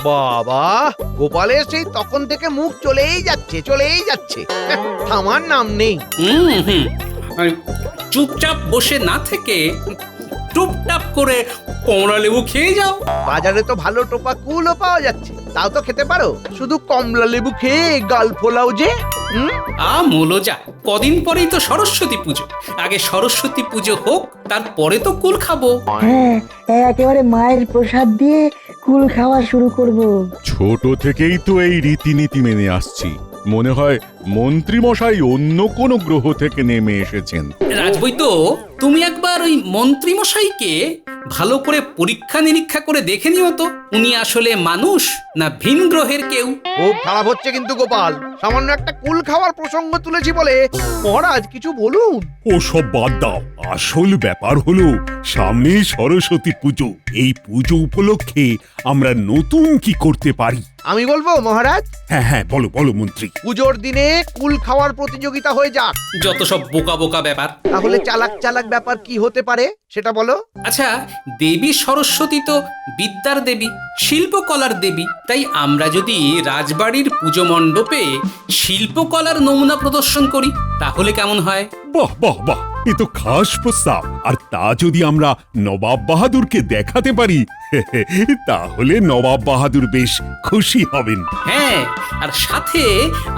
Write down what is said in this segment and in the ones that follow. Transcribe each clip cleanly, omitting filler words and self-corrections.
বাবা, গোপালের সেই তখন থেকে মুখ চলেই যাচ্ছে থামার নাম নেই। হুম। আর চুপচাপ বসে না থেকে টুপটাপ করে কমলা লেবু খেয়ে যাও। বাজারে তো ভালো টোপা কুলও পাওয়া যাচ্ছে, তাও তো খেতে পারো। শুধু কমলা লেবু খেয়ে গাল ফোলাও যে। মোলো যা, কদিন পরেই তো সরস্বতী পুজো। আগে সরস্বতী পুজো হোক, তারপরে তো কুল খাবো। হ্যাঁ, একেবারে মায়ের প্রসাদ দিয়ে কুল খাওয়া শুরু করব। ছোট থেকেই তো এই রীতিনীতি মেনে আসছি। মনে হয় মন্ত্রী মশাই অন্য কোনো গ্রহ থেকে নেমে এসেছেন। রাজবৈদ্য, তুমি একবার ওই মন্ত্রী মশাইকে ভালো করে পরীক্ষা নিরীক্ষা করে দেখে নিও তো, উনি আসলে মানুষ না ভিন গ্রহের কেউ। খুব খারাপ হচ্ছে কিন্তু গোপাল, সামান্য একটা কুল খাওয়ার প্রসঙ্গ তুলেছি বলে মহারাজ কিছু বলুন। ও সব বাদ দাও, আসল ব্যাপার হলো সামনেই সরস্বতী পুজো। এই পুজো উপলক্ষে আমরা নতুন কি করতে পারি? আমি বলবো মহারাজ, হ্যাঁ হ্যাঁ, বলো বলো মন্ত্রী। পুজোর দিনে কুল খাওয়ার প্রতিযোগিতা হয়ে যাক। যত সব বোকা বোকা ব্যাপার। তাহলে চালাক ব্যাপার কি হতে পারে সেটা বলো। আচ্ছা, দেবী সরস্বতী তো বিদ্যার দেবী, শিল্পকলার দেবী। তাই আমরা যদি রাজবাড়ির পুজো মণ্ডপে শিল্পকলার নমুনা প্রদর্শন করি, তাহলে কেমন হয়? বাহ বাহ বাহ, এ তো খাস প্রস্তাব। আর তা যদি আমরা নবাব বাহাদুরকে দেখাতে পারি, তাহলে নবাব বাহাদুর বেশ খুশি হবেন। হ্যাঁ, আর সাথে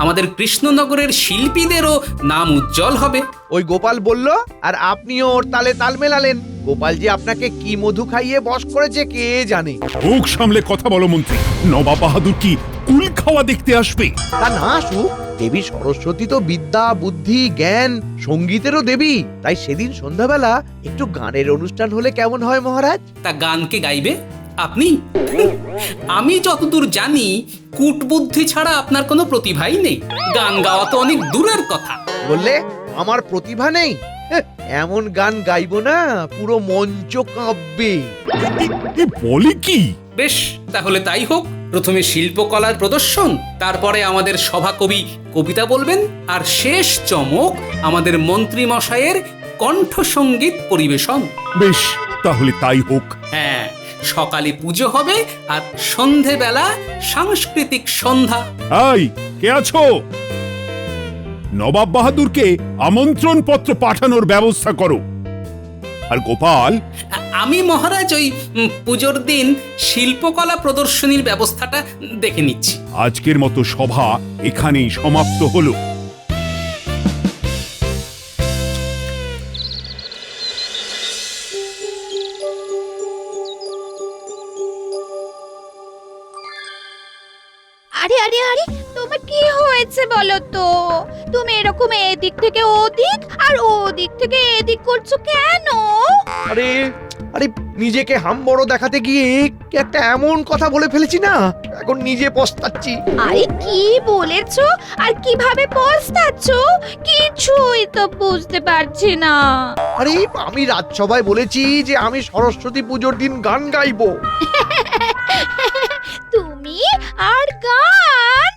আমাদের কৃষ্ণনগরের শিল্পীদেরও নাম উজ্জ্বল হবে। ওই গোপাল বলল, আর আপনিও ওর তালে তাল মেলালেন। গোপাল যে আপনাকে কি মধু খাইয়ে বশ করেছে কে জানে। মুখ সামলে কথা বলো মন্ত্রী। নবাব বাহাদুর কি কুল খাওয়া দেখতে আসবে? তা না আসুক, দেবী সরস্বতী তো বিদ্যা, বুদ্ধি, জ্ঞান, সঙ্গীতেরও দেবী। তাই সেদিন সন্ধ্যাবেলা একটু গানের অনুষ্ঠান হলে কেমন হয় মহারাজ? তা গান কে গাইবে? আপনি? আমি যতদূর জানি, কূটবুদ্ধি ছাড়া আপনার কোনো প্রতিভাই নেই। গান গাওয়া তো অনেক দূরের কথা। বললে আমার প্রতিভা নেই? এমন গান গাইবো না পুরো মঞ্চ কাঁপবে। এ বলে কি? বেশ, তাহলে তাই হোক। প্রথমে শিল্পকলার প্রদর্শন, তারপরে আমাদের সভাকবি কবিতা বলবেন, আর শেষ চমক আমাদের মন্ত্রী মশাইয়ের কণ্ঠসঙ্গীত পরিবেশন। বেশ, তাহলে তাই হোক। হ্যাঁ, সকালে পুজো হবে আর সন্ধেবেলা সাংস্কৃতিক সন্ধ্যা। এই, কে আছো? নবাব বাহাদুরকে আমন্ত্রণ পত্র পাঠানোর ব্যবস্থা করো। আর গোপাল, আমি মহারাজ ওই পুজোর দিন শিল্পকলা প্রদর্শনীর ব্যবস্থাটা দেখে নিচ্ছি। আজকের মতো সভা এখানেই সমাপ্ত হলো। আরে আরে আরে, তোমার কি হয়েছে বলো তো? তুমি এরকম এদিক থেকে ওদিক আর ওদিক থেকে এদিক করছো কেন? আরে আরে, নিজেকে হাম বড় দেখাতে গিয়ে কি একটা এমন কথা বলে ফেলেছি না, এখন নিজে পস্তাচ্ছি। আরে কি বলেছো আর কিভাবে পস্তাচ্ছো? কিছুই তো বুঝতে পারছি না। আরে আমি রাজসভায় বলেছি যে আমি সরস্বতী পুজোর দিন গান গাইবো। তুমি আর গান?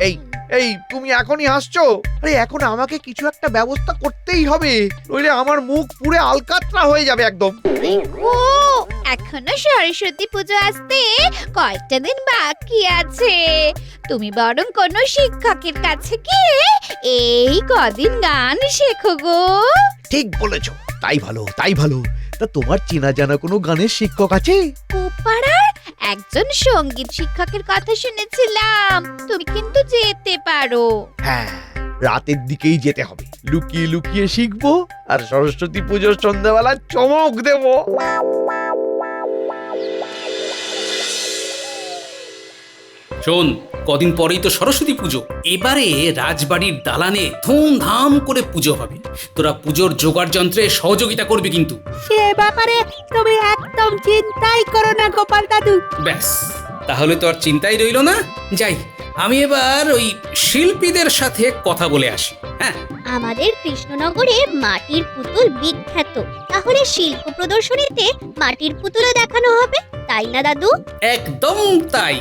এই এই তুমি এখনই হাসছো? আরে এখন আমাকে কিছু একটা ব্যবস্থা করতেই হবে, নইলে আমার মুখ পুরো আলকাতরা হয়ে যাবে একদম। দেখো, এখনো সরস্বতী পুজো আসতে কয়েকটা দিন বাকি আছে। তুমি বরং কোনো শিক্ষকের কাছে গিয়ে এই কদিন গান শেখো গো। ঠিক বলেছো, তাই ভালো তাই ভালো। তা তোমার চেনা জানা কোনো গানের শিক্ষক আছে? পাড়ার একজন সঙ্গীত শিক্ষকের কথা শুনেছিলাম। তুমি কিন্তু যেতে পারো। হ্যাঁ, রাতের দিকেই যেতে হবে, লুকিয়ে লুকিয়ে শিখবো আর সরস্বতী পুজোর সন্ধ্যাবেলা চমক দেবো। শোন, কদিন পরেই তো সরস্বতী পুজো। এবারে রাজবাড়ির দালানে ধুমধাম করে পুজো হবে। তোরা পুজোর জোগাড় যন্ত্রে সহযোগিতা করবি কিন্তু। সে ব্যাপারে তুমি একদম চিন্তাই করো না গোপাল দাদু। ব্যাস, তাহলে তো আর চিন্তাই রইল না। যাই, আমি এবার ওই শিল্পীদের সাথে কথা বলে আসি। হ্যাঁ, আমাদের কৃষ্ণনগরে মাটির পুতুল বিখ্যাত। তাহলে শিল্প প্রদর্শনীতে মাটির পুতুলও দেখানো হবে, তাই না দাদু? একদম তাই।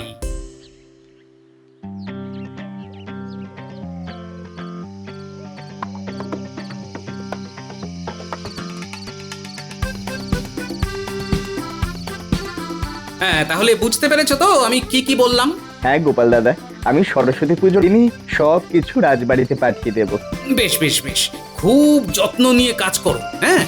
হ্যাঁ, তাহলে বুঝতে পেরেছো তো আমি কি কি বললাম? হ্যাঁ গোপাল দাদা, আমি সরস্বতী পুজোর দিনই সব কিছু রাজবাড়িতে পাঠিয়ে দেব। বেশ বেশ বেশ, খুব যত্ন নিয়ে কাজ করো। হ্যাঁ,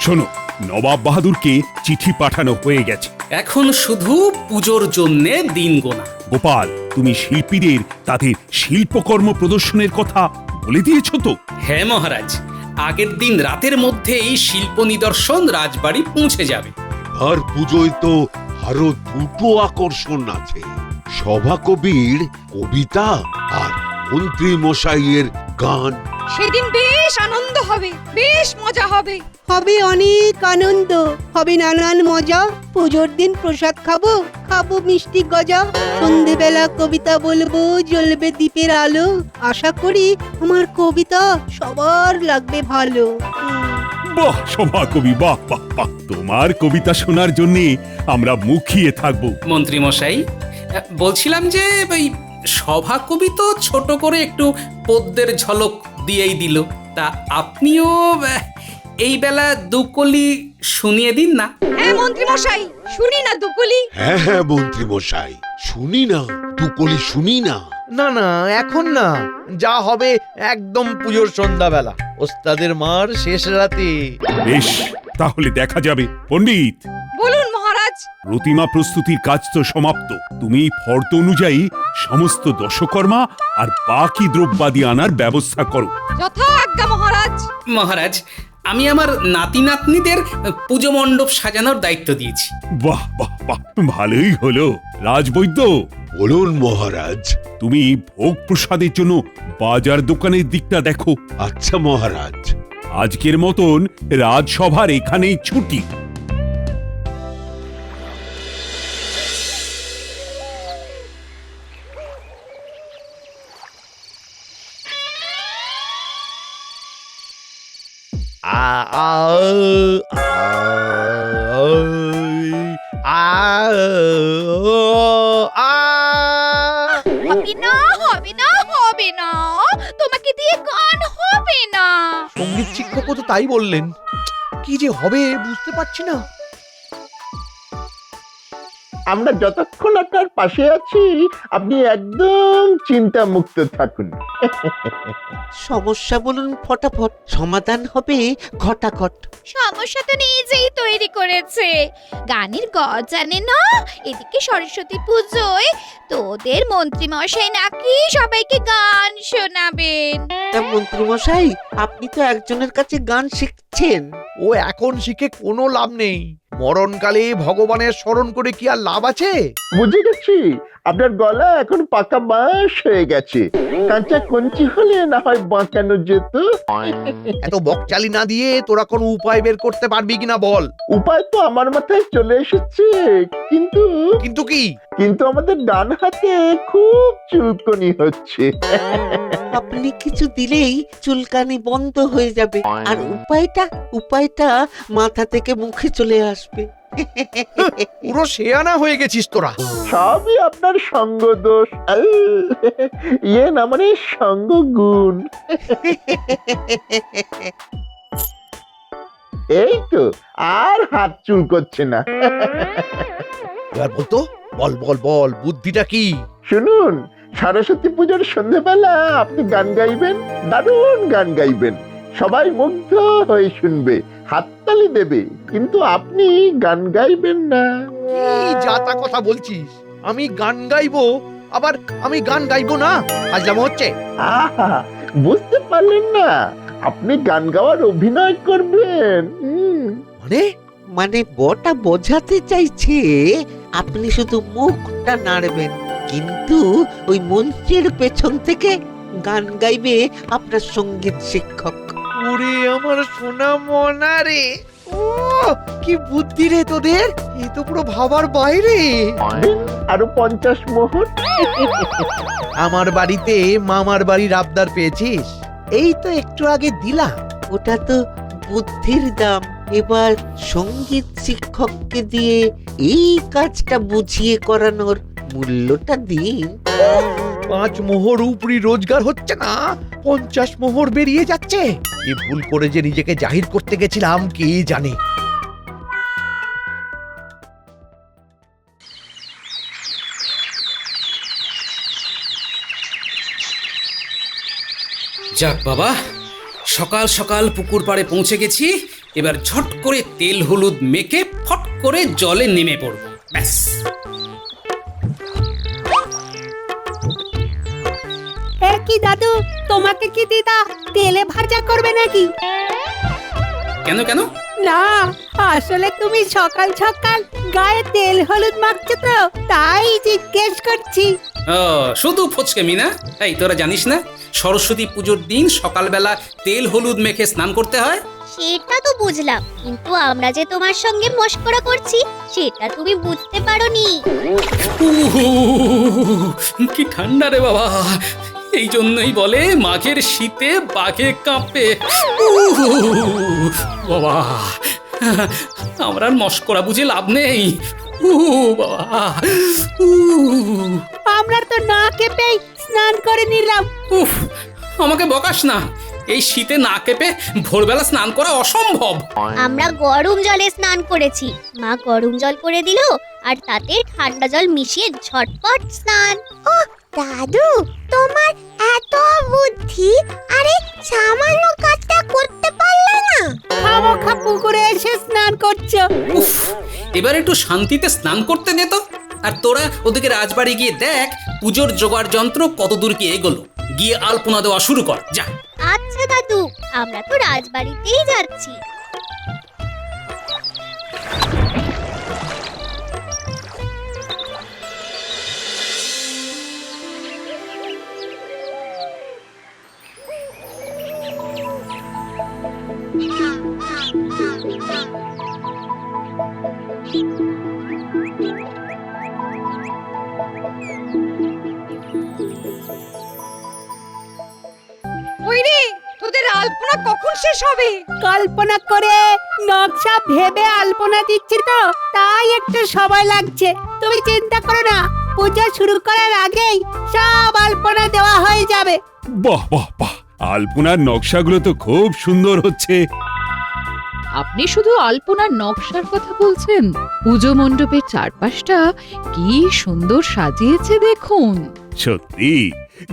শোনো, নবাব বাহাদুরকে চিঠি পাঠানো হয়ে গেছে। এখন শুধু পুজোর জন্যে দিন গোনা। গোপাল, তুমি শিল্পীদের তাদের শিল্পকর্ম প্রদর্শনের কথা বলে দিয়েছো তো? হ্যাঁ মহারাজ, আগের দিন রাতের মধ্যেই শিল্প নিদর্শন রাজবাড়ি পৌঁছে যাবে। আর পুজোয় তো আরো দুটো আকর্ষণ আছে, সভাকবির কবিতা আর মন্ত্রী মশাইয়ের গান। সেদিন বেশ আনন্দ হবে, বেশ মজা হবে। হবে অনেক আনন্দ, হবে নানান মজা। পুজোর দিন প্রসাদ খাবো, খাবো মিষ্টি গজা। সন্ধেবেলা কবিতা বলবো, জ্বলবে দ্বীপের আলো। আশা করি আমার কবিতা সবার লাগবে ভালো। বাহ সভাকবি, বাহ বাহ বাহ! তোমার কবিতা শোনার জন্য আমরা মুখিয়ে থাকবো। মন্ত্রী মশাই, বলছিলাম যে ওই সভাকবি তো ছোট করে একটু পদ্যের ঝলক দিয়েই দিল, তা আপনিও এই বেলা দুকলি শুনিয়ে দিন না। হ্যাঁ মন্ত্রী মশাই, শুনি না দুকুলি। হ্যাঁ হ্যাঁ মন্ত্রী মশাই, শুনি না, দুকলি শুনি না। না না, এখন না, যা হবে একদম পুজোর সন্ধ্যাবেলা, ওস্তাদের মার শেষ রাতে। বেশ, তাহলে দেখা যাবে। পণ্ডিত, বলুন মহারাজ। প্রতিমা প্রস্তুতির কাজ তো সমাপ্ত। তুমি ফর্দ অনুযায়ী সমস্ত দশকর্মা আর বাকি দ্রব্যাদি আনার ব্যবস্থা করো। যথা আজ্ঞা মহারাজ। মহারাজ, আমি আমার নাতি নাতনিদের পুজো মণ্ডপ সাজানোর দায়িত্ব দিয়েছি। বাহ বাহ বাহ, ভালোই হলো। রাজবৈদ্য, বলুন মহারাজ। তুমি ভোগ প্রসাদের জন্য বাজার দোকানের দিকটা দেখো। আচ্ছা মহারাজ। আজকের মতন রাজসভার এখানেই ছুটি। আ আ আ আ আ হবে না, হবে না, হবে না, তোমাকে দিয়ে গান হবে না। সঙ্গীত শিক্ষকও তো তাই বললেন। কি যে হবে বুঝতে পারছি না। আমরা যতক্ষণ আপনার পাশে আছি, আপনি একদম চিন্তা মুক্ত থাকুন। সমস্যা বলুন ফটাফট, সমাধান হবে ঘটাঘট। সমস্যা তো নিজেই তৈরি করেছে। গানের গ জানে না, এদিকে সরস্বতী পুজোয় তোদের মন্ত্রী মশাই নাকি সবাইকে গান শোনাবেন। তা মন্ত্রী মশাই, আপনি তো একজনের কাছে গান শিখছেন। ও এখন শিখে কোনো লাভ নেই। মরণকালে ভগবানের স্মরণ করে কি আর লাভ আছে? বুঝে গেছি, আপনার গলা এখন পাকা বাঁশ হয়ে গেছে। কাঁচা কঞ্চি হলে না হয় বাঁচানো যেত। এত বকচালি না দিয়ে তোরা কোনো উপায় বের করতে পারবি কিনা বল। উপায় তো আমার মাথায় চলে এসেছে, কিন্তু কিন্তু কি? কিন্তু আমাদের ডান হাতে খুব চুলকনি হচ্ছে। আপনি কিছু দিলেই চুলকানি বন্ধ হয়ে যাবে, আর উপায়টা মাথা থেকে মুখে চলে আসবে। পুরো শেয়ানা হয়ে গেছিস তোরা। সবই আপনার সঙ্গ দোষ। ইয়ে না মানে সঙ্গ গুণ। এই তো আর হাত চুল করছে না। এবার বলতো, বল বল বল, বুদ্ধিটা কি? শুনুন, সরস্বতী পুজোর সন্ধ্যেবেলা আপনি গান গাইবেন, দারুণ গান গাইবেন। সবাই মুগ্ধ হয়ে শুনবে, হাততালি দেবে, কিন্তু আপনি গান গাইবেন না। কি যাতা কথা বলছিস? আমি গান গাইবো, আবার আমি গান গাইবো না? ফাজলামো হচ্ছে। আহা, বুঝতে পারলেন না? আপনি গান গাওয়ার অভিনয় করবেন। মানে বটা বোঝাতে চাইছে আপনি শুধু মুখটা নাড়বেন, কিন্তু ওই মঞ্চের পেছন থেকে গান গাইবে আপনার সঙ্গীত শিক্ষক। ওরে আমার সোনা মনা রে, ও কি বুদ্ধি রে তোদের! এ তো পুরো ভাবার বাইরে। আরো 50 মোহর। আমার বাড়িতে মামার বাড়ির আবদার পেয়েছিস? এই তো একটু আগে দিলাম। ওটা তো বুদ্ধির দাম। এবার সঙ্গীত শিক্ষককে দিয়ে এই কাজটা বুঝিয়ে করানোর মূল্যটা দিন। 5 মোহর উপরি রোজগার হচ্ছে না, 50 মোহর বেরিয়ে যাচ্ছে। কি ভুল করে যে নিজেকে জাহির করতে গেছিলাম কে জানে। যাক বাবা, সকাল সকাল পুকুর পাড়ে পৌঁছে গেছি। এবার ঝট করে তেল হলুদ মেখে ফট করে জলে নেমে পড়ব, ব্যাস। কি দাদু, তোমাকে কি দিদা তেলে ভাজা করবে নাকি? কেন কেন? না, আসলে তুমি সকাল সকাল গায়ে তেল হলুদ মাখছো তো, তাই জিজ্ঞেস করছি। ও, শুধু ফচকেমি না? এই তোরা জানিস না সরস্বতী পুজোর দিন সকালবেলা তেল হলুদ মেখে স্নান করতে হয়? সেটা তো বুঝলাম, কিন্তু আমরা যে তোমার সঙ্গে মশকরা করছি সেটা তুমি বুঝতে পারোনি। কি ঠান্ডা রে বাবা! এই জন্যই বলে মাঘের শীতে বাঘে কাঁপে। বাবা, আমরা আর মশকরা বুঝে লাভ নেই। বাবা, আমরা তো না কেঁপেই স্নান করে নিলাম। উফ, আমাকে বকাস না। এই শীতে না কেঁপে ভোরবেলা স্নান করা অসম্ভব। আমরা গরম জলে স্নান করেছি, মা গরম জল করে দিল আর তাতে ঠান্ডা জল মিশিয়ে ঝটপট স্নান। ও দাদু, তোমার এত বুদ্ধি, আরে সামান্য কাজটা করতে পারলে না? খামোখা পুকুরে এসে স্নান করছো। উফ, এবার একটু শান্তিতে স্নান করতে দে তো। আর তোরা ওদিকে রাজবাড়ি গিয়ে দেখ পুজোর জোগাড় যন্ত্র কত দূর কি এগোলো। গিয়ে আলপনা দেওয়া শুরু কর, যা। আচ্ছা দাদু, আমরা তো রাজবাড়িতেই যাচ্ছি। ওই রে, তোদের আলপনা কখন শেষ হবে? কল্পনা করে নকশা ভেবে আলপনা দিচ্ছি তো, তাই একটু সময় লাগছে। তুমি চিন্তা করো না, পূজা শুরু করার আগেই সব আলপনা দেওয়া হয়ে যাবে। বাহ বাহ বাহ, আলপনার নকশাগুলো তো খুব সুন্দর হচ্ছে। আপনি শুধু আলপনার নকশার কথা বলছেন? পুজো মণ্ডপের চারপাশটা কি সুন্দর সাজিয়েছে দেখুন। সত্যি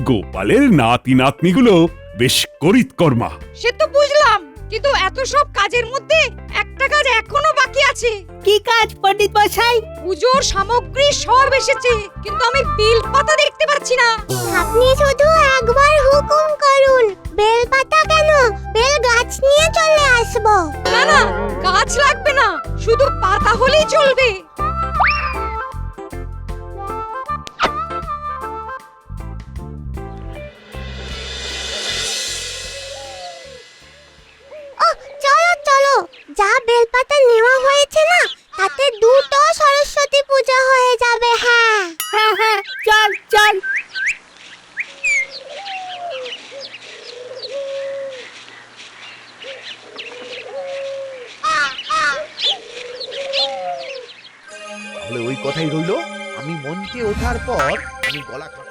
গোপালের নাতি নাতনিগুলো বেশ করিতকর্মা। সে তো বুঝলাম, কিন্তু এত সব কাজের মধ্যে একটা কাজ এখনো বাকি আছে। কি কাজ পণ্ডিত মশাই? পুজোর সামগ্রী সব এসেছে, কিন্তু আমি বেল পাতা দেখতে পাচ্ছি না। আপনি শুধু একবার হুকুম করুন। বেল পাতা কেন, বেল গাছ নিয়ে চলে আসবো। না না, গাছ লাগবে না, শুধু পাতা হলেই চলবে। চলো চলো, যা বেলপাতা নেওয়া হয়েছে না, তাতে দুটো সরস্বতী পূজা হয়ে যাবে। হ্যাঁ হ্যাঁ হ্যাঁ, চল চল। তাহলে ওই কথাই রইলো, আমি মঞ্চে ওঠার পর আমি গলা কাটবো।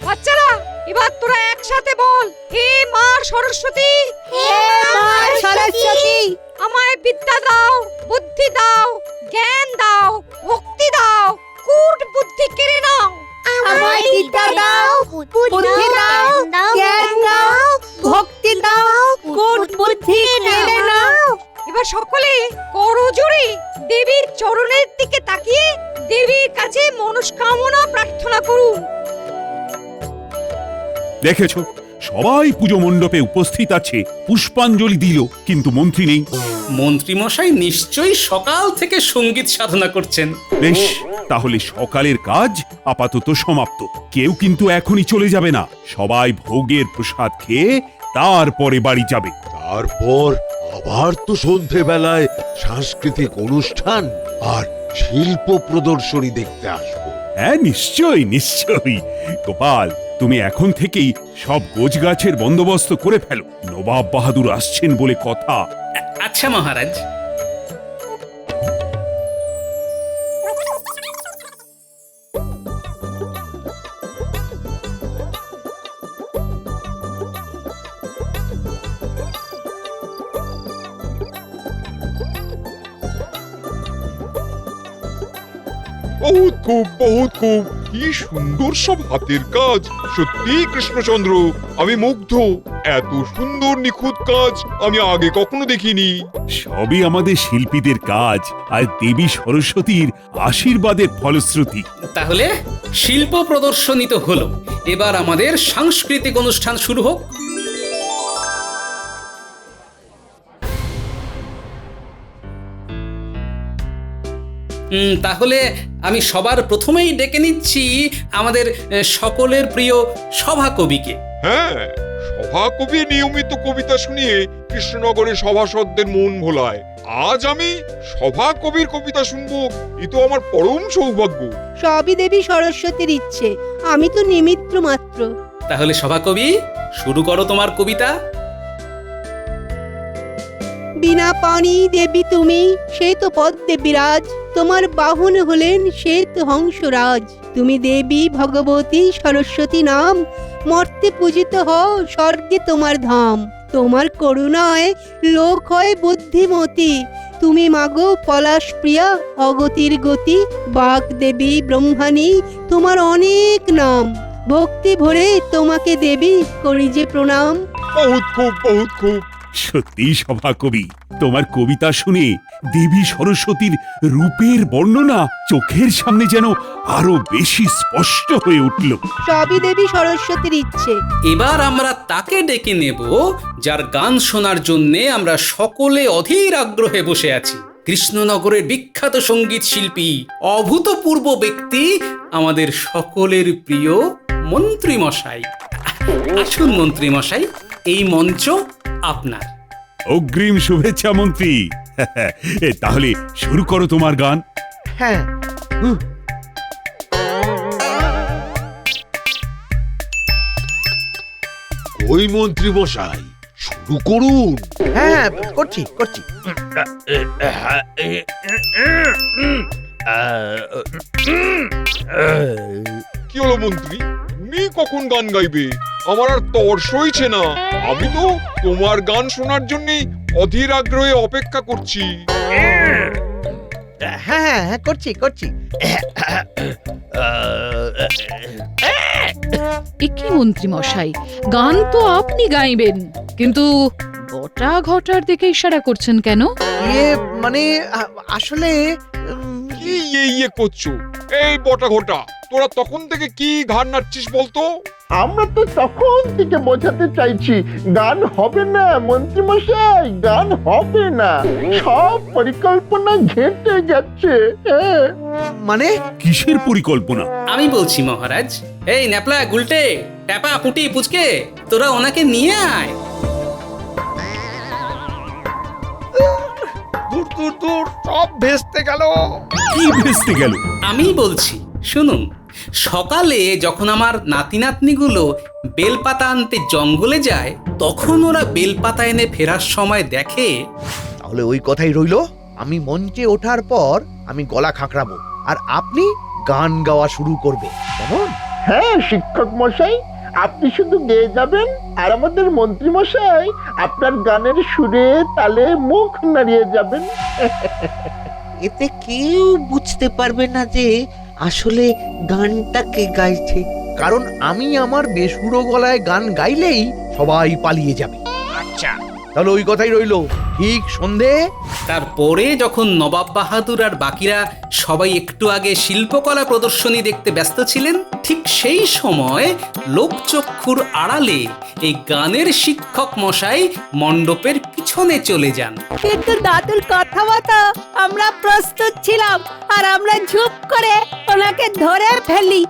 বাচ্চারা, এবার তোরা একসাথে বল, হে মা সরস্বতী, হে মা সরস্বতী, আমায় বিদ্যা দাও, বুদ্ধি দাও, জ্ঞান দাও, ভক্তি দাও, কূট বুদ্ধি কেড়ে নাও। আমায় বিদ্যা দাও, বুদ্ধি দাও, জ্ঞান দাও, ভক্তি দাও, কূট বুদ্ধি কেড়ে নাও। এবার সকলে করজোড়ে দেবীর চরণের দিকে তাকিয়ে দেবীর কাছে মনস্কামনা প্রার্থনা করুন। দেখেছো, সবাই পুজো মণ্ডপে উপস্থিত আছে, পুষ্পাঞ্জলি দিল, কিন্তু মন্ত্রী নেই। মন্ত্রী মশাই নিশ্চয়ই সকাল থেকে সঙ্গীত সাধনা করছেন। বেশ, তাহলে সকালের কাজ আপাতত সমাপ্ত। কেউ কিন্তু এখনই চলে যাবে না, সবাই ভোগের প্রসাদ খেয়ে তারপরে বাড়ি যাবে। তারপর আবার তো সন্ধেবেলায় সাংস্কৃতিক অনুষ্ঠান আর শিল্প প্রদর্শনী দেখতে আসবো। হ্যাঁ, নিশ্চয়ই নিশ্চয়ই। গোপাল, তুমি এখন থেকেই সব গোছগাছের বন্দোবস্ত করে ফেলো। নবাব বাহাদুর আসছেন বলে কথা। আচ্ছা মহারাজ। বহুত খুব কি সুন্দর সব হাতের কাজ। সত্যি কৃষ্ণচন্দ্র, আমি মুগ্ধ। এত সুন্দর নিখুঁত কাজ আমি আগে কখনো দেখিনি। সবই আমাদের শিল্পীদের কাজ আর দেবী সরস্বতীর আশীর্বাদের ফলশ্রুতি। তাহলে শিল্প প্রদর্শনী তো হলো, এবার আমাদের সাংস্কৃতিক অনুষ্ঠান শুরু হোক। তাহলে আমি সবার প্রথমেই ডেকে নিচ্ছি আমাদের সকলের প্রিয় সভাকবিকে। হ্যাঁ, সভাকবি নিয়মিত কবিতা শুনিয়ে কৃষ্ণনগরের সভাসদদের মন ভোলায়। আজ আমি সভাকবির কবিতা শুনবো, এ তো আমার পরম সৌভাগ্য। সবই দেবী সরস্বতীর ইচ্ছে, আমি তো নিমিত্ত মাত্র। তাহলে সভাকবি শুরু করো তোমার কবিতা। বিনা পানি দেবী তুমি, সে তো পদ্মে বিরাজ, তোমার বাহন হলেন শ্বেত হংসরাজ। তুমি দেবী ভগবতী সরস্বতী নাম, মর্তে পূজিত হও স্বর্গে তোমার ধাম। তোমার করুণায় লোক হয় বুদ্ধিমতী, তুমি মাগো পলাশ প্রিয়া অগতির গতি। বাগ দেবী ব্রহ্মাণী তোমার অনেক নাম, ভক্তি ভরে তোমাকে দেবী করি যে প্রণাম। বহুত খুব। সত্যি সভাকবি, তোমার কবিতা শুনে দেবী সরস্বতীর রূপের বর্ণনা চোখের সামনে যেন আরো বেশি স্পষ্ট হয়ে উঠল। সবই দেবী সরস্বতীর ইচ্ছে। এবার আমরা তাকে ডেকে নেব যার গান শোনার জন্য আমরা সকলে অধীর আগ্রহে বসে আছি। কৃষ্ণনগরের বিখ্যাত সঙ্গীত শিল্পী, অভূতপূর্ব ব্যক্তি, আমাদের সকলের প্রিয় মন্ত্রী মশাই। আসুন মন্ত্রী মশাই, এই মঞ্চ আপনার। অগ্রিম শুভেচ্ছা মন্ত্রী। তাহলে শুরু করো তোমার গান। হ্যাঁ, ওই মন্ত্রী মশাই শুরু করুন। হ্যাঁ, করছি। কি হলো মন্ত্রী, তুমি কখন গান গাইবে? আমার আর তর্স হইছে না। আমি তো তোমার গান শোনার জন্য অধীর আগ্রহে অপেক্ষা করছি। হ্যাঁ, করছি। একি মন্ত্রী মশাই, গান তো আপনি গাইবেন, কিন্তু গোটা ঘটার দিকে ইশারা করছেন কেন? মানে আসলে কি ইয়ে করছো? এই বটা ঘটা, তোরা তখন থেকে কি ঘাড় নাড়ছিস বলতো? আমরা তো তখন থেকে বোঝাতে চাইছি গান হবে না মন্ত্রী মশাই, গান হবে না। সব পরিকল্পনা ঘেঁটে যাচ্ছে। মানে কিসের পরিকল্পনা? আমি বলছি মহারাজ। এই ন্যাপলা, গুলটে, ট্যাপা, পুটি, পুচকে, তোরা ওনাকে নিয়ে আয়। দূর সব ভেস্তে গেল। কি ভেস্তে গেল? আমি বলছি, শুনুন। সকালে যখন আমার নাতি নাতনিগুলো বেলপাতা আনতে জঙ্গলে যায়, তখন ওরা বেলপাতা এনে ফেরার সময় দেখে। তাহলে ওই কথাই রইলো, আমি মঞ্চে ওঠার পর আমি গলা খাঁকড়াবো আর আপনি গান গাওয়া শুরু করবে, কেমন? হ্যাঁ শিক্ষক মশাই, আপনি শুধু গেয়ে যাবেন আর আমাদের মন্ত্রী মশাই আপনার গানের সুরে তালে মুখ নাড়িয়ে যাবেন। এতে কেউ বুঝতে পারবে না যে আসলে গানটা কে গাইছে। কারণ আমি আমার বেসুরো গলায় গান গাইলেই সবাই পালিয়ে যাবে। আচ্ছা, তাহলে ওই কথাই রইলো, ঠিক সন্ধে। তারপরে যখন নবাব বাহাদুর আর বাকিরা সবাই একটু আগে শিল্পকলা প্রদর্শনী দেখতে ব্যস্ত ছিলেন, ঠিক সেই সময় লোকচক্ষুর আড়ালে এই গানের শিক্ষক মশাই মণ্ডপের পিছনে চলে যান। কিন্তু দাদুর কথাবার্তা আমরা প্রস্তুত ছিলাম, আর আমরা ঝুপ করে ওনাকে ধরে ফেলি।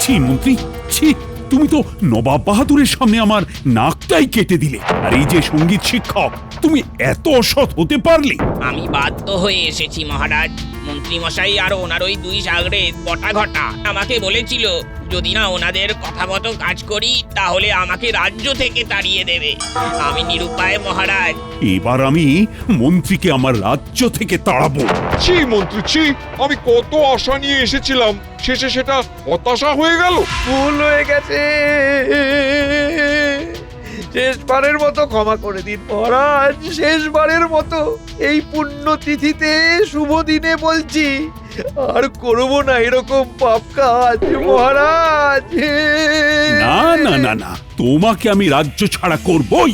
ছি মন্ত্রী, ছি! তুমি তো নবাব বাহাদুরের সামনে আমার নাকটাই কেটে দিলে। আর এই যে সঙ্গীত শিক্ষক, তুমি এত অসৎ হতে পারলে? আমি বাধ্য হয়ে এসেছি মহারাজ। মন্ত্রী মশাই আর ওনার ওই দুই সাগরে বটা ঘটা আমাকে বলেছিল যদি না ওনাদের কথা মতো কাজ করি তাহলে আমাকে রাজ্য থেকে তাড়িয়ে দেবে। আমি নিরুপায় মহারাজ। এবার আমি মন্ত্রীকে আমার রাজ্য থেকে তাড়াবো। ছি মন্ত্রী ছি, আমি কত আশা নিয়ে এসেছিলাম, শেষে সেটা হতাশা হয়ে গেল। ভুল হয়ে গেছে, শেষবারের মতো ক্ষমা করে দিন মহারাজ, শেষবারের মতো। এই পুণ্য তিথিতে শুভ দিনে বলছি, আর করবো না এরকম পাপ কাজ মহারাজ। না না না না, তোমাকে আমি রাজ্য ছাড়া করবই।